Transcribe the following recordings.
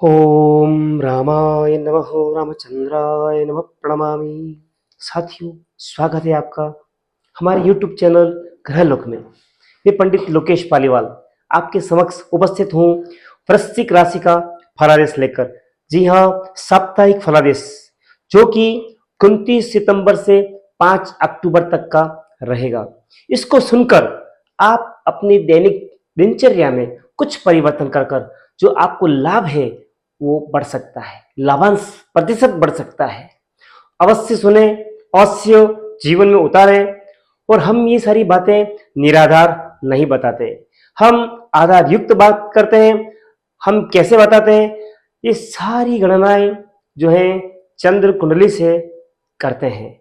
ओम रामाय नमः रामचंद्राय नमः प्रणमामि। साथियों, स्वागत है आपका हमारे YouTube चैनल ग्रहलोक में। मैं पंडित लोकेश पालीवाल आपके समक्ष उपस्थित हूँ वृश्चिक राशि का फलादेश लेकर। जी हाँ, साप्ताहिक फलादेश जो कि 29 सितंबर से 5 अक्टूबर तक का रहेगा। इसको सुनकर आप अपनी दैनिक दिनचर्या में कुछ परिवर्तन कर जो आपको लाभ है वो बढ़ सकता है, लाभांश प्रतिशत बढ़ सकता है। अवश्य सुने, अवश्य जीवन में उतारें। और हम ये सारी बातें निराधार नहीं बताते, हम आधार युक्त बात करते हैं। हम कैसे बताते हैं? ये सारी गणनाएं जो है चंद्र कुंडली से करते हैं।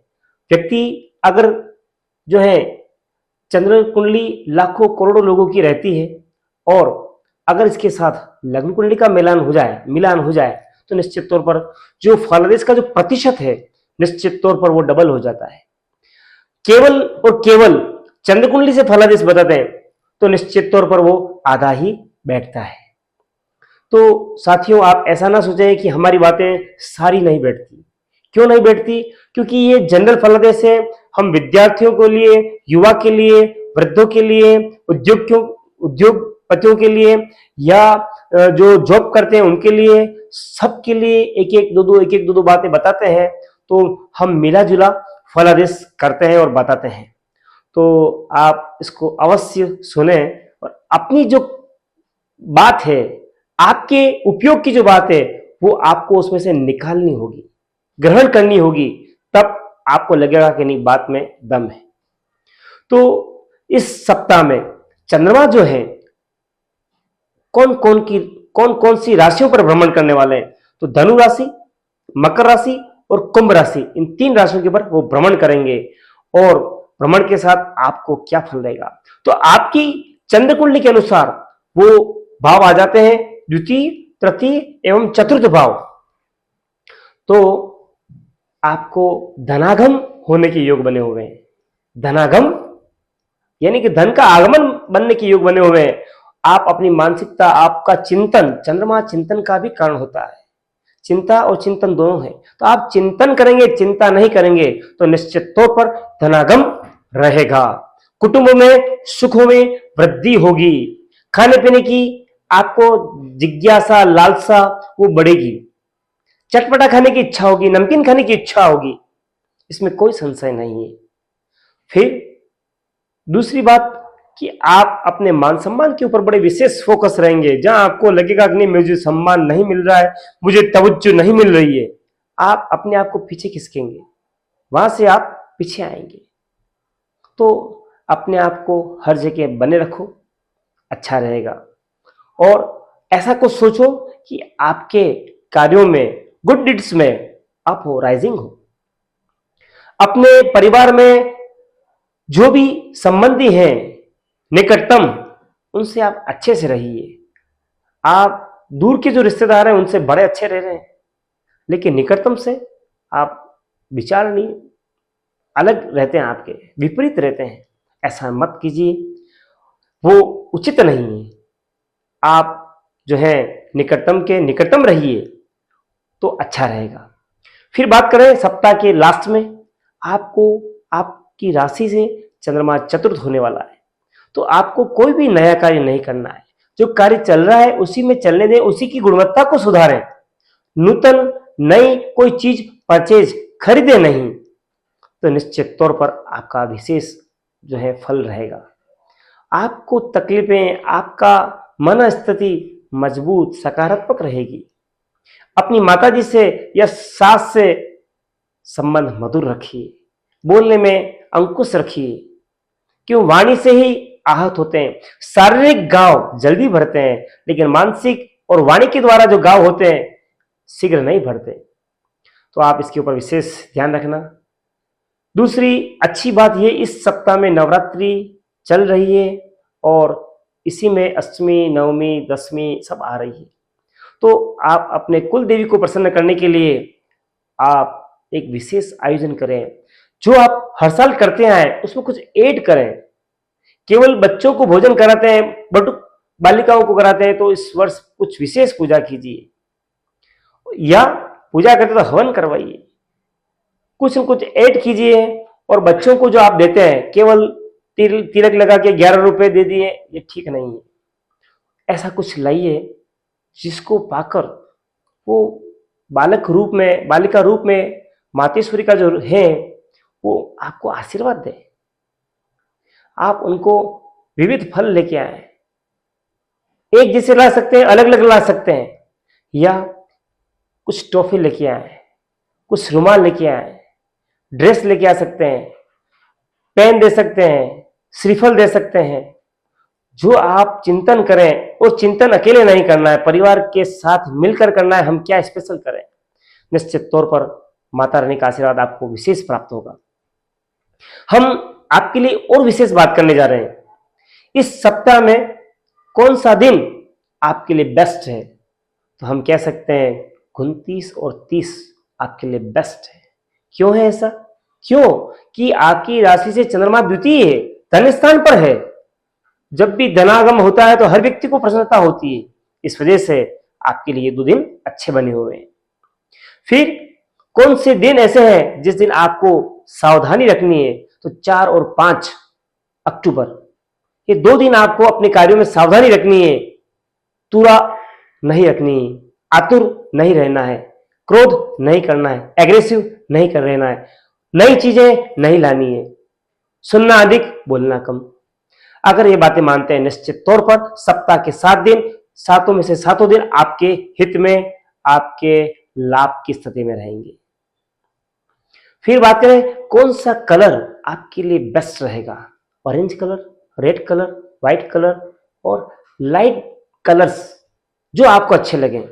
व्यक्ति अगर जो है चंद्र कुंडली लाखों करोड़ों लोगों की रहती है और अगर इसके साथ लग्न कुंडली का मिलान हो जाए तो निश्चित तौर पर जो फलादेश का जो प्रतिशत है निश्चित तौर पर वो डबल हो जाता है। केवल और केवल चंद्र कुंडली से फलादेश बताते हैं तो निश्चित तौर पर वो आधा ही बैठता है। तो साथियों, आप ऐसा ना सोचें कि हमारी बातें सारी नहीं बैठती। क्यों नहीं बैठती? क्योंकि ये जनरल फलादेश है। हम विद्यार्थियों के लिए, युवा के लिए, वृद्धों के लिए, उद्योगपतियों के लिए या जो जॉब करते हैं उनके लिए, सबके लिए एक एक दो बातें बताते हैं। तो हम मिला जुला फलादेश करते हैं और बताते हैं। तो आप इसको अवश्य सुने और अपनी जो बात है, आपके उपयोग की जो बात है, वो आपको उसमें से निकालनी होगी, ग्रहण करनी होगी। तब आपको लगेगा कि नहीं, बात में दम है। तो इस सप्ताह में चंद्रमा जो है कौन कौन सी राशियों पर भ्रमण करने वाले हैं? तो धनु राशि, मकर राशि और कुंभ राशि, इन 3 राशियों के ऊपर वो भ्रमण करेंगे। और भ्रमण के साथ आपको क्या फल रहेगा? तो आपकी चंद्र कुंडली के अनुसार वो भाव आ जाते हैं द्वितीय, तृतीय एवं चतुर्थ भाव। तो आपको धनागम होने के योग बने हुए हैं। धनागम यानी कि धन का आगमन बनने के योग बने हुए हैं। आप अपनी मानसिकता, आपका चिंतन, चंद्रमा चिंतन का भी कारण होता है। चिंता और चिंतन दोनों है। तो आप चिंतन करेंगे, चिंता नहीं करेंगे तो निश्चित तौर पर धनागम रहेगा। कुटुंब में सुखों में वृद्धि होगी। खाने पीने की आपको जिज्ञासा, लालसा वो बढ़ेगी। चटपटा खाने की इच्छा होगी, नमकीन खाने की इच्छा होगी, इसमें कोई संशय नहीं है। फिर दूसरी बात कि आप अपने मान सम्मान के ऊपर बड़े विशेष फोकस रहेंगे। जहां आपको लगेगा कि नहीं, मुझे सम्मान नहीं मिल रहा है, मुझे तवज्जो नहीं मिल रही है, आप अपने आप को पीछे खिसकेंगे, वहां से आप पीछे आएंगे। तो अपने आप को हर जगह बने रखो, अच्छा रहेगा। और ऐसा कुछ सोचो कि आपके कार्यों में, गुड डीड्स में अप हो, राइजिंग हो। अपने परिवार में जो भी संबंधी हैं निकटतम, उनसे आप अच्छे से रहिए। आप दूर के जो रिश्तेदार हैं उनसे बड़े अच्छे रह रहे हैं, लेकिन निकटतम से आप विचार नहीं, अलग रहते हैं, आपके विपरीत रहते हैं। ऐसा मत कीजिए, वो उचित नहीं है। आप जो है निकटतम के निकटतम रहिए तो अच्छा रहेगा। फिर बात करें सप्ताह के लास्ट में, आपको आपकी राशि से चंद्रमा चतुर्थ होने वाला है। तो आपको कोई भी नया कार्य नहीं करना है। जो कार्य चल रहा है उसी में चलने दें, उसी की गुणवत्ता को सुधारें। नूतन नई कोई चीज परचेज खरीदे नहीं, तो निश्चित तौर पर आपका विशेष जो है फल रहेगा। आपको तकलीफें, आपका मन स्थिति मजबूत सकारात्मक रहेगी। अपनी माताजी से या सास से संबंध मधुर रखिए। बोलने में अंकुश रखिए, क्यों वाणी से ही आहत होते हैं। शारीरिक घाव जल्दी भरते हैं, लेकिन मानसिक और वाणी के द्वारा जो घाव होते हैं शीघ्र नहीं भरते। तो आप इसके ऊपर विशेष ध्यान रखना। दूसरी अच्छी बात यह, इस सप्ताह में नवरात्रि चल रही है और इसी में अष्टमी, नवमी, दशमी सब आ रही है। तो आप अपने कुल देवी को प्रसन्न करने के लिए आप एक विशेष आयोजन करें। जो आप हर साल करते आए उसमें कुछ ऐड करें। केवल बच्चों को भोजन कराते हैं, बट बालिकाओं को कराते हैं, तो इस वर्ष कुछ विशेष पूजा कीजिए। या पूजा करते तो हवन करवाइए, कुछ न कुछ ऐड कीजिए। और बच्चों को जो आप देते हैं केवल तिलक लगा के 11 रुपए दे दिए, ये ठीक नहीं है। ऐसा कुछ लाइए जिसको पाकर वो बालक रूप में, बालिका रूप में मातेश्वरी का जो है वो आपको आशीर्वाद दे। आप उनको विविध फल लेके आए, एक जैसे ला सकते हैं, अलग अलग ला सकते हैं, या कुछ टॉफी लेके आए, कुछ रुमाल लेके आए, ड्रेस लेके आ सकते हैं, पेन दे सकते हैं, श्रीफल दे सकते हैं। जो आप चिंतन करें, और चिंतन अकेले नहीं करना है, परिवार के साथ मिलकर करना है। हम क्या स्पेशल करें, निश्चित तौर पर माता रानी का आशीर्वाद आपको विशेष प्राप्त होगा। हम आपके लिए और विशेष बात करने जा रहे हैं। इस सप्ताह में कौन सा दिन आपके लिए बेस्ट है, तो हम कह सकते हैं 29 और 30 आपके लिए बेस्ट है। क्यों है ऐसा? क्यों कि आपकी राशि से चंद्रमा द्वितीय है, धन स्थान पर है। जब भी धनागम होता है तो हर व्यक्ति को प्रसन्नता होती है। इस वजह से आपके लिए 2 दिन अच्छे बने हुए हैं। फिर कौन से दिन ऐसे हैं जिस दिन आपको सावधानी रखनी है, तो 4 और 5 अक्टूबर, ये 2 दिन आपको अपने कार्यों में सावधानी रखनी है। तुरा नहीं रखनी है, आतुर नहीं रहना है, क्रोध नहीं करना है, एग्रेसिव नहीं कर रहना है, नई चीजें नहीं लानी है, सुनना अधिक बोलना कम। अगर ये बातें मानते हैं, निश्चित तौर पर सप्ताह के 7 दिन, 7 में से 7 दिन आपके हित में, आपके लाभ की स्थिति में रहेंगे। फिर बात करें कौन सा कलर आपके लिए बेस्ट रहेगा। Orange colour, red colour, white colour और लाइट कलर्स जो आपको अच्छे लगे,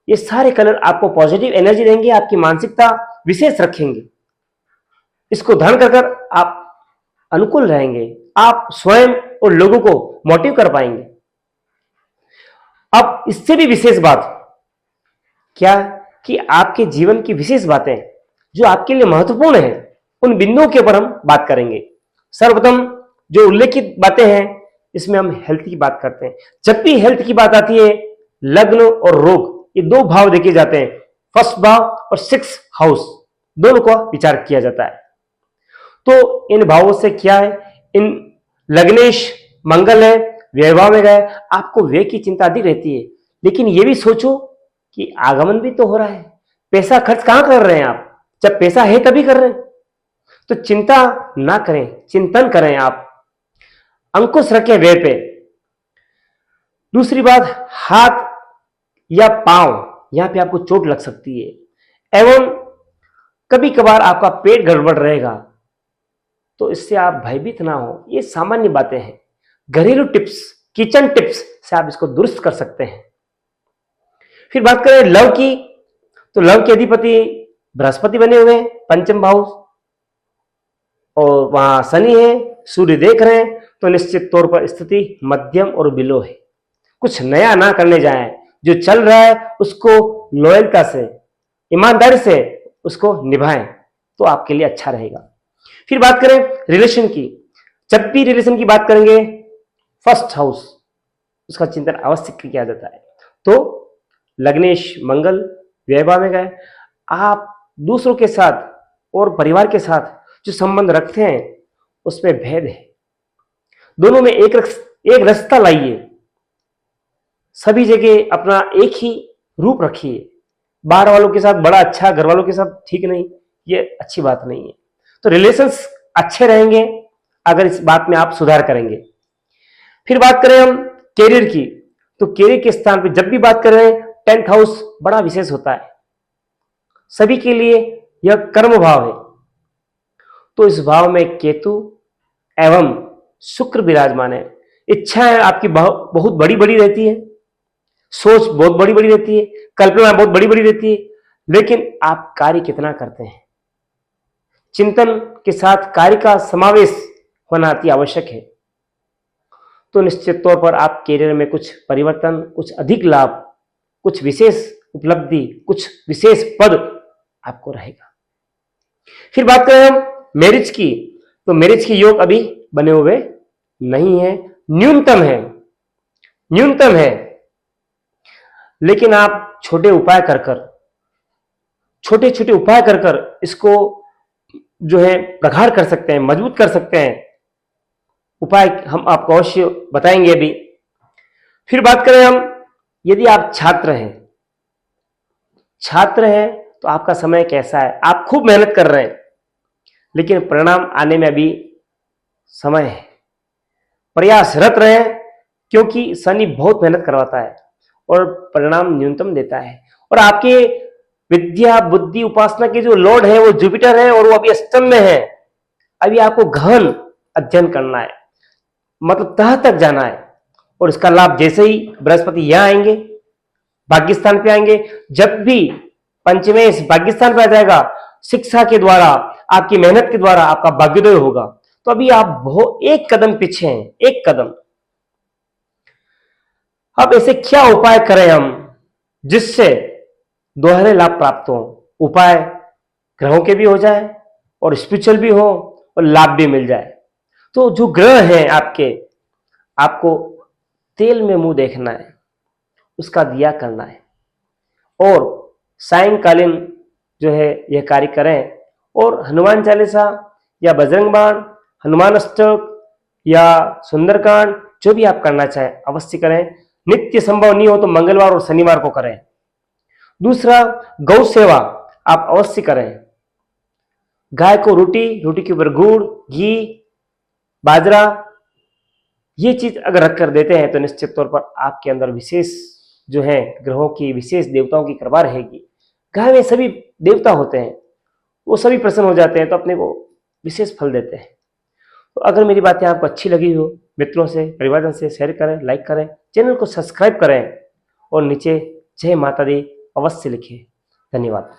ये सारे कलर आपको पॉजिटिव एनर्जी देंगे, आपकी मानसिकता विशेष रखेंगे। इसको धारण कर आप अनुकूल रहेंगे, आप स्वयं और लोगों को मोटिव कर पाएंगे। अब इससे भी विशेष बात क्या कि आपके जीवन की विशेष बातें जो आपके लिए महत्वपूर्ण है, उन बिंदुओं के ऊपर हम बात करेंगे। सर्वप्रथम जो उल्लेखित बातें हैं, इसमें हम हेल्थ की बात करते हैं। जब भी हेल्थ की बात आती है, लग्न और रोग, ये 2 भाव देखे जाते हैं, फर्स्ट भाव और 6th हाउस, दोनों का विचार किया जाता है। तो इन भावों से क्या है, इन लग्नेश मंगल है, व्यय में गए, आपको व्यय की चिंता अधिक रहती है। लेकिन ये भी सोचो कि आगमन भी तो हो रहा है, पैसा खर्च कहां कर रहे हैं आप, जब पैसा है तभी कर रहे हैं। तो चिंता ना करें, चिंतन करें, आप अंकुश रखें व्यय पे। दूसरी बात, हाथ या पांव, यहां पे आपको चोट लग सकती है, एवं कभी कभार आपका पेट गड़बड़ रहेगा, तो इससे आप भयभीत ना हो, ये सामान्य बातें हैं। घरेलू टिप्स, किचन टिप्स से आप इसको दुरुस्त कर सकते हैं। फिर बात करें लव की, तो लव के अधिपति बृहस्पति बने हुए हैं, पंचम भाव, और वहां शनि है, सूर्य देख रहे हैं, तो निश्चित तौर पर स्थिति मध्यम और बिलो है। कुछ नया ना करने जाएं, जो चल रहा है उसको लॉयल्टी से, ईमानदारी से उसको निभाएं, तो आपके लिए अच्छा रहेगा। फिर बात करें रिलेशन की, जब भी रिलेशन की बात करेंगे, फर्स्ट हाउस, उसका चिंतन अवश्य किया जाता है। तो लग्नेश मंगल व्यय में गए, आप दूसरों के साथ और परिवार के साथ जो संबंध रखते हैं उसमें भेद है, दोनों में एक रास्ता लाइए। सभी जगह अपना एक ही रूप रखिए, बाहर वालों के साथ बड़ा अच्छा, घर वालों के साथ ठीक नहीं, ये अच्छी बात नहीं है। तो रिलेशंस अच्छे रहेंगे अगर इस बात में आप सुधार करेंगे। फिर बात करें हम कैरियर की, तो कैरियर के स्थान पे जब भी बात कर रहे हैं, 10th हाउस बड़ा विशेष होता है, सभी के लिए यह कर्म भाव है। तो इस भाव में केतु एवं शुक्र विराजमान है। इच्छाएं आपकी बहुत बड़ी बड़ी रहती है, सोच बहुत बड़ी बड़ी रहती है, कल्पना बहुत बड़ी बड़ी रहती है, लेकिन आप कार्य कितना करते हैं, चिंतन के साथ कार्य का समावेश होना अति आवश्यक है। तो निश्चित तौर पर आप कैरियर में कुछ परिवर्तन, कुछ अधिक लाभ, कुछ विशेष उपलब्धि, कुछ विशेष पद आपको रहेगा। फिर बात करें हम मैरिज की, तो मैरिज की योग अभी बने हुए नहीं है, न्यूनतम है, लेकिन आप छोटे उपाय कर छोटे छोटे उपाय कर कर इसको जो है प्रगाढ़ कर सकते हैं, मजबूत कर सकते हैं। उपाय हम आपको अवश्य बताएंगे अभी। फिर बात करें हम, यदि आप छात्र हैं तो आपका समय कैसा है? आप खूब मेहनत कर रहे हैं, लेकिन परिणाम आने में अभी समय है। प्रयासरत रहे, क्योंकि शनि बहुत मेहनत करवाता है और परिणाम न्यूनतम देता है। और आपके विद्या बुद्धि उपासना के जो लॉर्ड है वो जुपिटर है, और वो अभी अष्टम में है। अभी आपको गहन अध्ययन करना है, मतलब तह तक जाना है। और इसका लाभ जैसे ही बृहस्पति यहां आएंगे, भाग्यस्थान पे आएंगे, जब भी पंचमेश भाग्यस्थान पे आ जाएगा, शिक्षा के द्वारा, आपकी मेहनत के द्वारा आपका भाग्योदय होगा। तो अभी आप बहुत एक कदम पीछे हैं, एक कदम। अब ऐसे क्या उपाय करें हम जिससे दोहरे लाभ प्राप्त हो? उपाय ग्रहों के भी हो जाए और स्पिरिचुअल भी हो और लाभ भी मिल जाए। तो जो ग्रह हैं आपके, आपको तेल में मुंह देखना है, उसका दिया करना है, और सायंकालीन जो है यह कार्य करें। और हनुमान चालीसा या बजरंग बाण, हनुमान अष्टक या सुंदरकांड, जो भी आप करना चाहें अवश्य करें। नित्य संभव नहीं हो तो मंगलवार और शनिवार को करें। दूसरा, गौ सेवा आप अवश्य करें। गाय को रोटी के ऊपर गुड़, घी, बाजरा, ये चीज अगर रख कर देते हैं तो निश्चित तौर पर आपके अंदर विशेष जो है ग्रहों की, विशेष देवताओं की कृपा रहेगी। गाय में सभी देवता होते हैं, वो सभी प्रसन्न हो जाते हैं, तो अपने को विशेष फल देते हैं। तो अगर मेरी बातें आपको अच्छी लगी हो, मित्रों से, परिवारजन से शेयर करें, लाइक करें, चैनल को सब्सक्राइब करें, और नीचे जय माता दी अवश्य लिखें। धन्यवाद।